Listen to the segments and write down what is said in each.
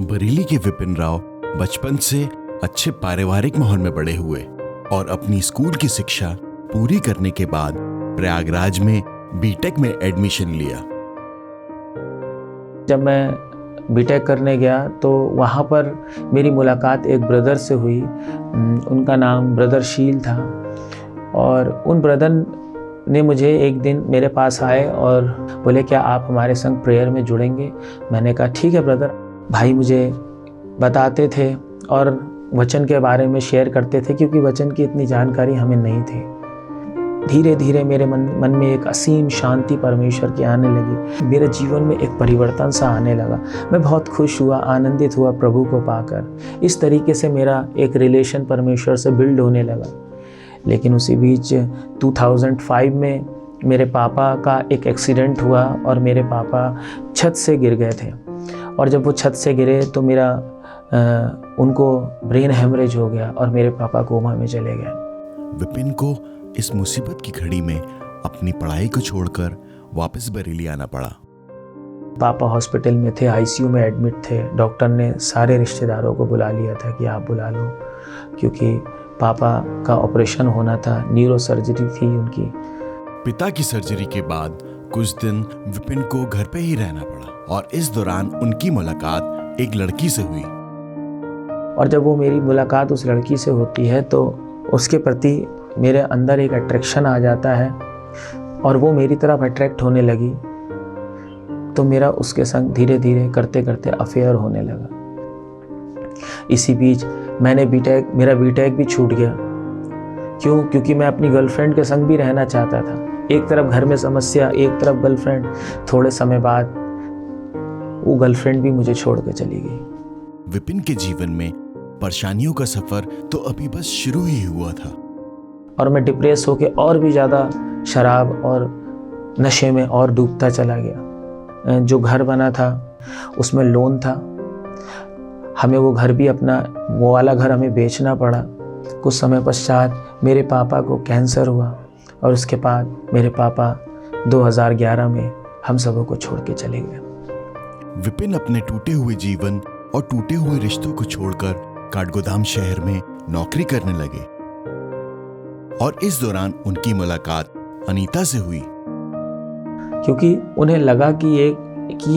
बरेली के विपिन राव बचपन से अच्छे पारिवारिक माहौल में बड़े हुए और अपनी स्कूल की शिक्षा पूरी करने के बाद प्रयागराज में बीटेक में एडमिशन लिया। जब मैं बीटेक करने गया तो वहाँ पर मेरी मुलाकात एक ब्रदर से हुई। उनका नाम ब्रदर शील था और उन ब्रदर ने मुझे एक दिन मेरे पास आए और बोले क्या आप हमारे संग प्रेयर में जुड़ेंगे। मैंने कहा ठीक है ब्रदर। भाई मुझे बताते थे और वचन के बारे में शेयर करते थे क्योंकि वचन की इतनी जानकारी हमें नहीं थी। धीरे धीरे मेरे मन में एक असीम शांति परमेश्वर की आने लगी। मेरे जीवन में एक परिवर्तन सा आने लगा। मैं बहुत खुश हुआ, आनंदित हुआ प्रभु को पाकर। इस तरीके से मेरा एक रिलेशन परमेश्वर से बिल्ड होने लगा। लेकिन उसी बीच 2005 में मेरे पापा का एक एक्सीडेंट हुआ और मेरे पापा छत से गिर गए थे और जब वो छत से गिरे तो उनको ब्रेन हेमरेज हो गया और मेरे पापा कोमा में चले गए। विपिन को इस मुसीबत की घड़ी में अपनी पढ़ाई को छोड़कर वापस बरेली आना पड़ा। पापा हॉस्पिटल में थे, आईसीयू में एडमिट थे। डॉक्टर ने सारे रिश्तेदारों को बुला लिया था कि आप बुला लो, क्योंकि पापा का ऑपरेशन होना था, न्यूरो सर्जरी थी उनकी। पिता की सर्जरी के बाद कुछ दिन विपिन को घर पे ही रहना पड़ा और इस दौरान उनकी मुलाकात एक लड़की से हुई। और जब वो मेरी मुलाकात उस लड़की से होती है तो उसके प्रति मेरे अंदर एक अट्रैक्शन आ जाता है और वो मेरी तरफ अट्रैक्ट होने लगी। तो मेरा उसके संग धीरे धीरे करते करते अफेयर होने लगा। इसी बीच मेरा बीटेक भी छूट गया। क्यों? क्योंकि मैं अपनी गर्लफ्रेंड के संग भी रहना चाहता था। एक तरफ घर में समस्या, एक तरफ गर्लफ्रेंड। थोड़े समय बाद वो गर्लफ्रेंड भी मुझे छोड़ के चली गई। विपिन के जीवन में परेशानियों का सफर तो अभी बस शुरू ही हुआ था और मैं डिप्रेस होके और भी ज़्यादा शराब और नशे में और डूबता चला गया। जो घर बना था उसमें लोन था। हमें वो घर भी वो वाला घर हमें बेचना पड़ा। कुछ समय पश्चात मेरे पापा को कैंसर हुआ और उसके बाद मेरे पापा 2011 में हम सबों को छोड़ के चले गए। विपिन अपने टूटे हुए जीवन और टूटे हुए रिश्तों को छोड़कर काठगोदाम शहर में नौकरी करने लगे और इस दौरान उनकी मुलाकात अनीता से हुई। क्योंकि उन्हें लगा कि ये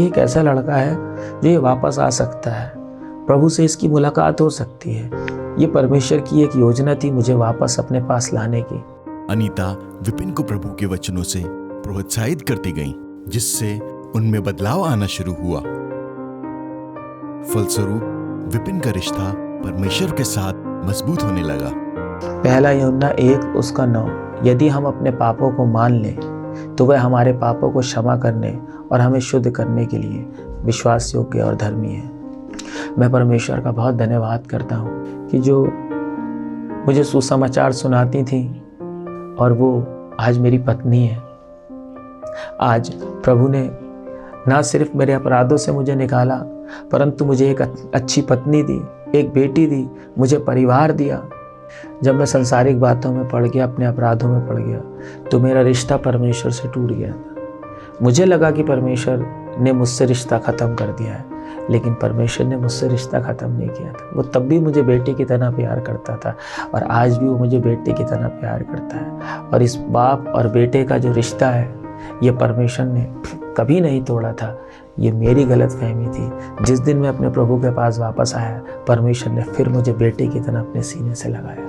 एक ऐसा लड़का है जो ये वापस आ सकता है, प्रभु से इसकी मुलाकात हो सकती है। ये परमेश्वर की एक योजना थी मुझे वापस अपने पास लाने की। अनीता विपिन को प्रभु के वचनों से प्रोत्साहित करती गईं, जिससे उनमें बदलाव आना शुरू हुआ। फलस्वरूप विपिन का रिश्ता परमेश्वर के साथ मजबूत होने लगा। पहला यूहन्ना 1:9 यदि हम अपने पापों को मान लें तो वह हमारे पापों को क्षमा करने और हमें शुद्ध करने के लिए विश्वास योग्य और धर्मी है। मैं परमेश्वर का बहुत धन्यवाद करता हूँ कि जो मुझे सुसमाचार सुनाती थी और वो आज मेरी पत्नी है। आज प्रभु ने ना सिर्फ मेरे अपराधों से मुझे निकाला परंतु मुझे एक अच्छी पत्नी दी, एक बेटी दी, मुझे परिवार दिया। जब मैं संसारिक बातों में पड़ गया, अपने अपराधों में पड़ गया तो मेरा रिश्ता परमेश्वर से टूट गया था। मुझे लगा कि परमेश्वर ने मुझसे रिश्ता ख़त्म कर दिया है, लेकिन परमेश्वर ने मुझसे रिश्ता ख़त्म नहीं किया था। वो तब भी मुझे बेटे की तरह प्यार करता था और आज भी वो मुझे बेटे की तरह प्यार करता है। और इस बाप और बेटे का जो रिश्ता है ये परमेश्वर ने कभी नहीं तोड़ा था। ये मेरी गलतफहमी थी। जिस दिन मैं अपने प्रभु के पास वापस आया, परमेश्वर ने फिर मुझे बेटे की तरह अपने सीने से लगाया।